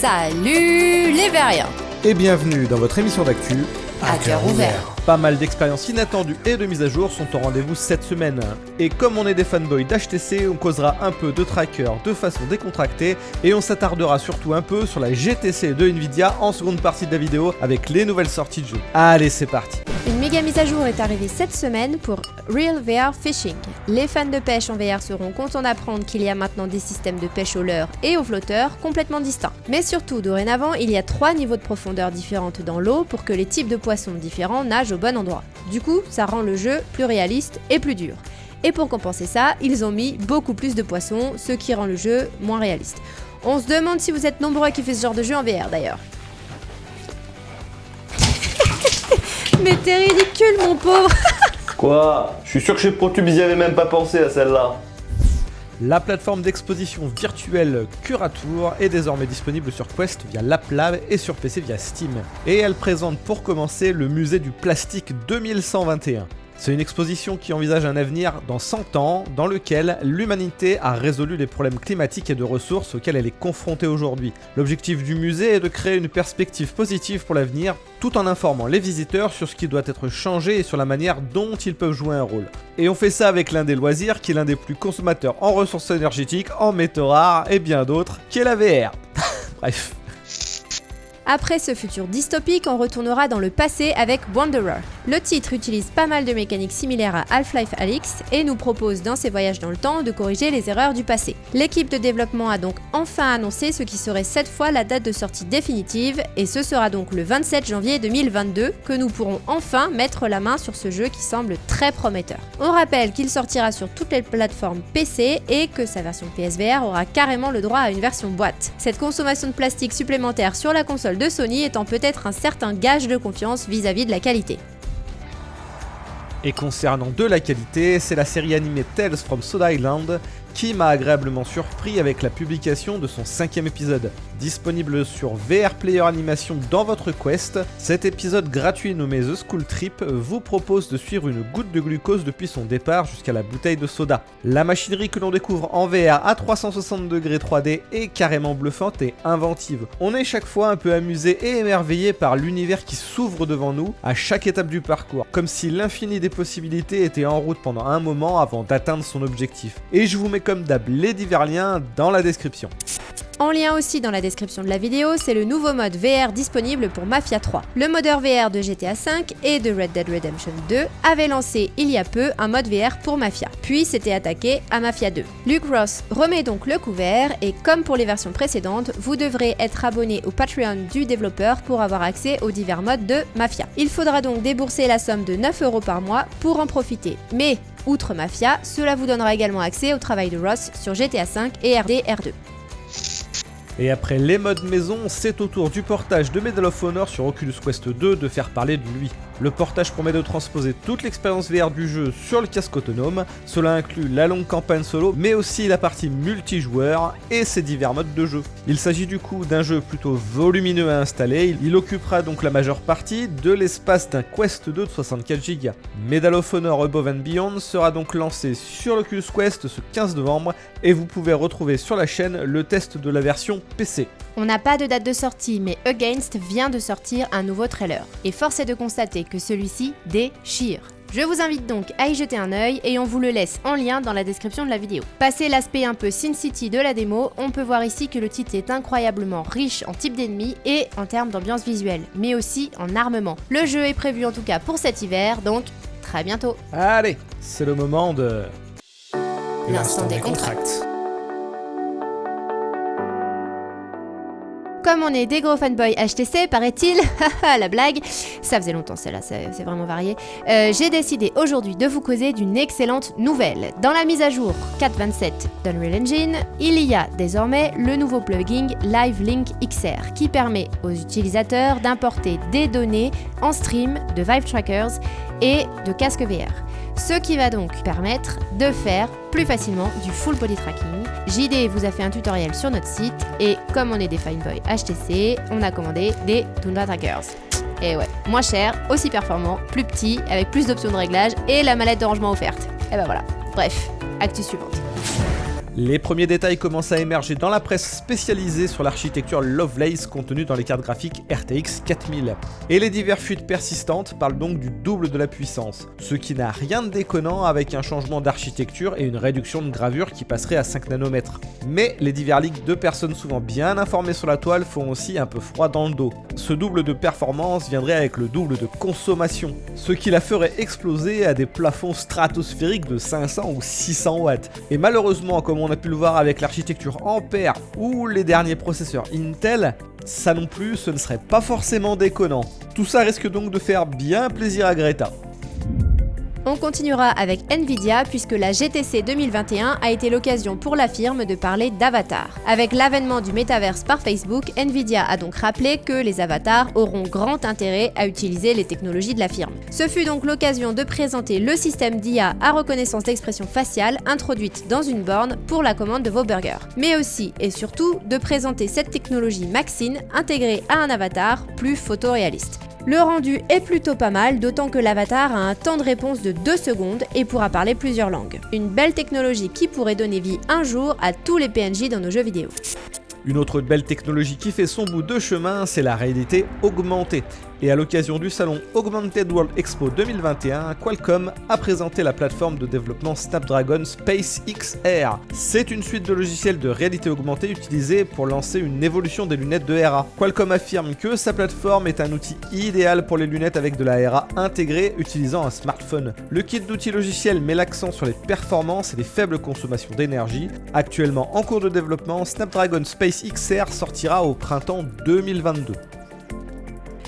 Salut les Veriens et bienvenue dans votre émission d'actu à cœur ouvert. Pas mal d'expériences inattendues et de mises à jour sont au rendez-vous cette semaine. Et comme on est des fanboys d'HTC, on causera un peu de tracker de façon décontractée et on s'attardera surtout un peu sur la GTC de Nvidia en seconde partie de la vidéo avec les nouvelles sorties de jeux. Allez, c'est parti. Une méga mise à jour est arrivée cette semaine pour Real VR Fishing. Les fans de pêche en VR seront contents d'apprendre qu'il y a maintenant des systèmes de pêche au leurre et au flotteur complètement distincts. Mais surtout, dorénavant, il y a 3 niveaux de profondeur différentes dans l'eau pour que les types de poissons différents nagent au bon endroit. Du coup, ça rend le jeu plus réaliste et plus dur. Et pour compenser ça, ils ont mis beaucoup plus de poissons, ce qui rend le jeu moins réaliste. On se demande si vous êtes nombreux à kiffer ce genre de jeu en VR d'ailleurs. Mais t'es ridicule mon pauvre. Quoi? Je suis sûr que chez ProTube ils y avaient même pas pensé à celle-là. La plateforme d'exposition virtuelle Curatour est désormais disponible sur Quest via l'AppLab et sur PC via Steam. Et elle présente pour commencer le musée du plastique 2121. C'est une exposition qui envisage un avenir dans 100 ans, dans lequel l'humanité a résolu les problèmes climatiques et de ressources auxquels elle est confrontée aujourd'hui. L'objectif du musée est de créer une perspective positive pour l'avenir, tout en informant les visiteurs sur ce qui doit être changé et sur la manière dont ils peuvent jouer un rôle. Et on fait ça avec l'un des loisirs qui est l'un des plus consommateurs en ressources énergétiques, en métaux rares et bien d'autres, qui est la VR. Bref. Après ce futur dystopique, on retournera dans le passé avec Wanderer. Le titre utilise pas mal de mécaniques similaires à Half-Life Alyx et nous propose dans ses voyages dans le temps de corriger les erreurs du passé. L'équipe de développement a donc enfin annoncé ce qui serait cette fois la date de sortie définitive et ce sera donc le 27 janvier 2022 que nous pourrons enfin mettre la main sur ce jeu qui semble très prometteur. On rappelle qu'il sortira sur toutes les plateformes PC et que sa version PSVR aura carrément le droit à une version boîte. Cette consommation de plastique supplémentaire sur la console de Sony étant peut-être un certain gage de confiance vis-à-vis de la qualité. Et concernant de la qualité, c'est la série animée Tales from Soda Island qui m'a agréablement surpris avec la publication de son 5e épisode. Disponible sur VR Player Animation dans votre Quest, cet épisode gratuit nommé The School Trip vous propose de suivre une goutte de glucose depuis son départ jusqu'à la bouteille de soda. La machinerie que l'on découvre en VR à 360 degrés 3D est carrément bluffante et inventive. On est chaque fois un peu amusé et émerveillé par l'univers qui s'ouvre devant nous à chaque étape du parcours, comme si l'infini des possibilités était en route pendant un moment avant d'atteindre son objectif. Et je vous mets comme d'hab les divers liens dans la description. En lien aussi dans la description de la vidéo, c'est le nouveau mode VR disponible pour Mafia 3. Le modeur VR de GTA V et de Red Dead Redemption 2 avait lancé il y a peu un mode VR pour Mafia, puis s'était attaqué à Mafia 2. Luke Ross remet donc le couvert et comme pour les versions précédentes, vous devrez être abonné au Patreon du développeur pour avoir accès aux divers modes de Mafia. Il faudra donc débourser la somme de 9€ par mois pour en profiter. Mais outre Mafia, cela vous donnera également accès au travail de Ross sur GTA V et RDR2. Et après les modes maison, c'est au tour du portage de Medal of Honor sur Oculus Quest 2 de faire parler de lui. Le portage promet de transposer toute l'expérience VR du jeu sur le casque autonome, cela inclut la longue campagne solo, mais aussi la partie multijoueur et ses divers modes de jeu. Il s'agit du coup d'un jeu plutôt volumineux à installer, il occupera donc la majeure partie de l'espace d'un Quest 2 de 64Go. Medal of Honor Above and Beyond sera donc lancé sur l'Oculus Quest ce 15 novembre et vous pouvez retrouver sur la chaîne le test de la version PC. On n'a pas de date de sortie, mais Against vient de sortir un nouveau trailer. Et force est de constater que celui-ci déchire. Je vous invite donc à y jeter un œil et on vous le laisse en lien dans la description de la vidéo. Passé l'aspect un peu Sin City de la démo, on peut voir ici que le titre est incroyablement riche en types d'ennemis et en termes d'ambiance visuelle, mais aussi en armement. Le jeu est prévu en tout cas pour cet hiver, donc très bientôt. Allez, c'est le moment de... L'instant des contracts. Comme on est des gros fanboys HTC, paraît-il, la blague, ça faisait longtemps celle-là, c'est vraiment varié, j'ai décidé aujourd'hui de vous causer d'une excellente nouvelle. Dans la mise à jour 4.27 d'Unreal Engine, il y a désormais le nouveau plugin Live Link XR qui permet aux utilisateurs d'importer des données en stream de Vive Trackers et de casque VR. Ce qui va donc permettre de faire plus facilement du full body tracking. JD vous a fait un tutoriel sur notre site et comme on est des fanboys HTC, on a commandé des Tundra Trackers. Et ouais, moins cher, aussi performant, plus petit, avec plus d'options de réglage et la mallette de rangement offerte. Et ben voilà. Bref, actu suivante. Les premiers détails commencent à émerger dans la presse spécialisée sur l'architecture Lovelace contenue dans les cartes graphiques RTX 4000. Et les diverses fuites persistantes parlent donc du double de la puissance, ce qui n'a rien de déconnant avec un changement d'architecture et une réduction de gravure qui passerait à 5 nanomètres. Mais les divers leaks de personnes souvent bien informées sur la toile font aussi un peu froid dans le dos. Ce double de performance viendrait avec le double de consommation, ce qui la ferait exploser à des plafonds stratosphériques de 500 ou 600 watts. Et malheureusement, comme on a pu le voir avec l'architecture Ampere ou les derniers processeurs Intel, ça non plus, ce ne serait pas forcément déconnant. Tout ça risque donc de faire bien plaisir à Greta. On continuera avec Nvidia puisque la GTC 2021 a été l'occasion pour la firme de parler d'avatar. Avec l'avènement du métaverse par Facebook, Nvidia a donc rappelé que les avatars auront grand intérêt à utiliser les technologies de la firme. Ce fut donc l'occasion de présenter le système d'IA à reconnaissance d'expression faciale introduite dans une borne pour la commande de vos burgers. Mais aussi et surtout de présenter cette technologie Maxine intégrée à un avatar plus photoréaliste. Le rendu est plutôt pas mal, d'autant que l'avatar a un temps de réponse de 2 secondes et pourra parler plusieurs langues. Une belle technologie qui pourrait donner vie un jour à tous les PNJ dans nos jeux vidéo. Une autre belle technologie qui fait son bout de chemin, c'est la réalité augmentée. Et à l'occasion du salon Augmented World Expo 2021, Qualcomm a présenté la plateforme de développement Snapdragon Space XR. C'est une suite de logiciels de réalité augmentée utilisée pour lancer une évolution des lunettes de RA. Qualcomm affirme que sa plateforme est un outil idéal pour les lunettes avec de la RA intégrée utilisant un smartphone. Le kit d'outils logiciels met l'accent sur les performances et les faibles consommations d'énergie. Actuellement en cours de développement, Snapdragon Space XR sortira au printemps 2022.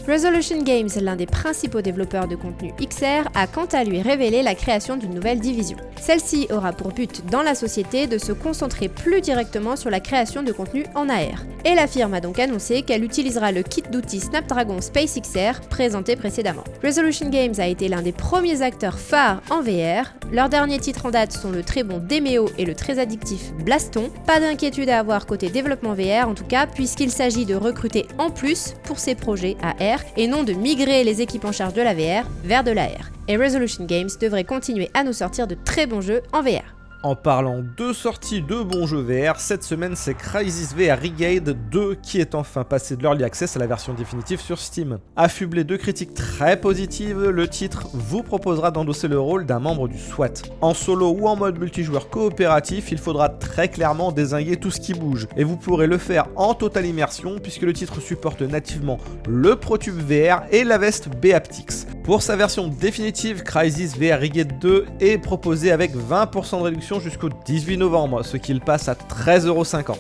Resolution Games, l'un des principaux développeurs de contenu XR, a quant à lui révélé la création d'une nouvelle division. Celle-ci aura pour but dans la société de se concentrer plus directement sur la création de contenu en AR. Et la firme a donc annoncé qu'elle utilisera le kit d'outils Snapdragon Space XR présenté précédemment. Resolution Games a été l'un des premiers acteurs phares en VR. Leurs derniers titres en date sont le très bon Demeo et le très addictif Blaston. Pas d'inquiétude à avoir côté développement VR en tout cas, puisqu'il s'agit de recruter en plus pour ces projets AR et non de migrer les équipes en charge de la VR vers de l'AR. Et Resolution Games devrait continuer à nous sortir de très bons jeux en VR. En parlant de sorties de bons jeux VR, cette semaine c'est Crysis VR Regade 2 qui est enfin passé de l'Early Access à la version définitive sur Steam. Affublé de critiques très positives, le titre vous proposera d'endosser le rôle d'un membre du SWAT. En solo ou en mode multijoueur coopératif, il faudra très clairement dézinguer tout ce qui bouge, et vous pourrez le faire en totale immersion puisque le titre supporte nativement le ProTube VR et la veste Beaptix. Pour sa version définitive, Crysis VR Regade 2 est proposé avec 20% de réduction jusqu'au 18 novembre, ce qui le passe à 13,50€.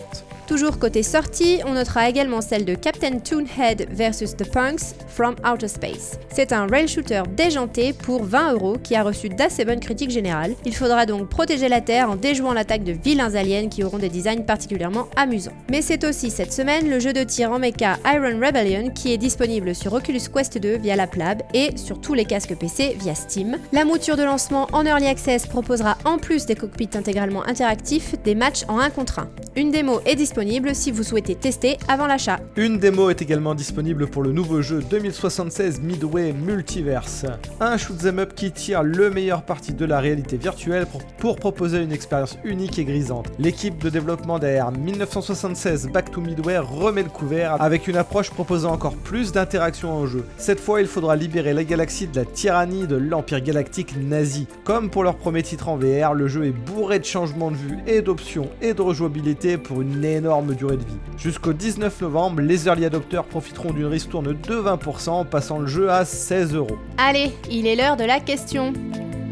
Toujours côté sortie, on notera également celle de Captain Toonhead vs The Punks from Outer Space. C'est un rail shooter déjanté pour 20€ qui a reçu d'assez bonnes critiques générales. Il faudra donc protéger la Terre en déjouant l'attaque de vilains aliens qui auront des designs particulièrement amusants. Mais c'est aussi cette semaine le jeu de tir en mecha Iron Rebellion qui est disponible sur Oculus Quest 2 via la PLAB et sur tous les casques PC via Steam. La mouture de lancement en Early Access proposera en plus des cockpits intégralement interactifs des matchs en 1 contre 1. Une démo est disponible si vous souhaitez tester avant l'achat. Une démo est également disponible pour le nouveau jeu 2076 Midway Multiverse, un shoot'em up qui tire le meilleur parti de la réalité virtuelle pour proposer une expérience unique et grisante. L'équipe de développement derrière 1976 Back to Midway remet le couvert avec une approche proposant encore plus d'interaction en jeu. Cette fois, il faudra libérer la galaxie de la tyrannie de l'Empire galactique nazi. Comme pour leur premier titre en VR, le jeu est bourré de changements de vue et d'options et de rejouabilité pour une énorme durée de vie. Jusqu'au 19 novembre, les early adopteurs profiteront d'une ristourne de 20%, passant le jeu à 16€. Allez, il est l'heure de la question.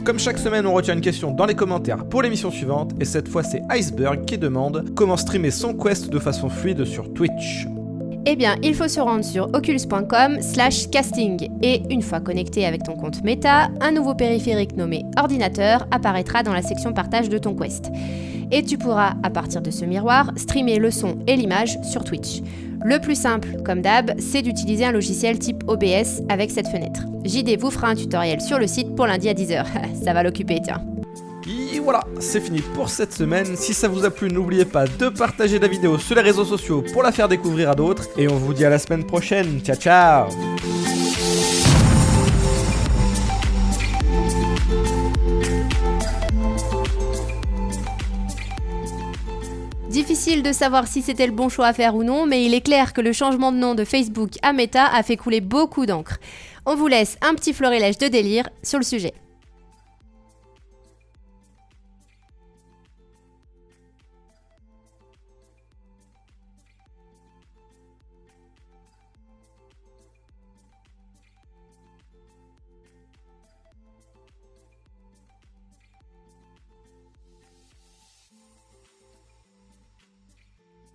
Comme chaque semaine, on retient une question dans les commentaires pour l'émission suivante, et cette fois c'est Iceberg qui demande comment streamer son Quest de façon fluide sur Twitch. Eh bien, il faut se rendre sur oculus.com/casting et une fois connecté avec ton compte Meta, un nouveau périphérique nommé ordinateur apparaîtra dans la section partage de ton Quest. Et tu pourras, à partir de ce miroir, streamer le son et l'image sur Twitch. Le plus simple, comme d'hab, c'est d'utiliser un logiciel type OBS avec cette fenêtre. JD vous fera un tutoriel sur le site pour lundi à 10h. Ça va l'occuper, tiens. Et voilà, c'est fini pour cette semaine. Si ça vous a plu, n'oubliez pas de partager la vidéo sur les réseaux sociaux pour la faire découvrir à d'autres. Et on vous dit à la semaine prochaine. Ciao, ciao! difficile de savoir si c'était le bon choix à faire ou non, mais il est clair que le changement de nom de Facebook à Meta a fait couler beaucoup d'encre. On vous laisse un petit florilège de délire sur le sujet.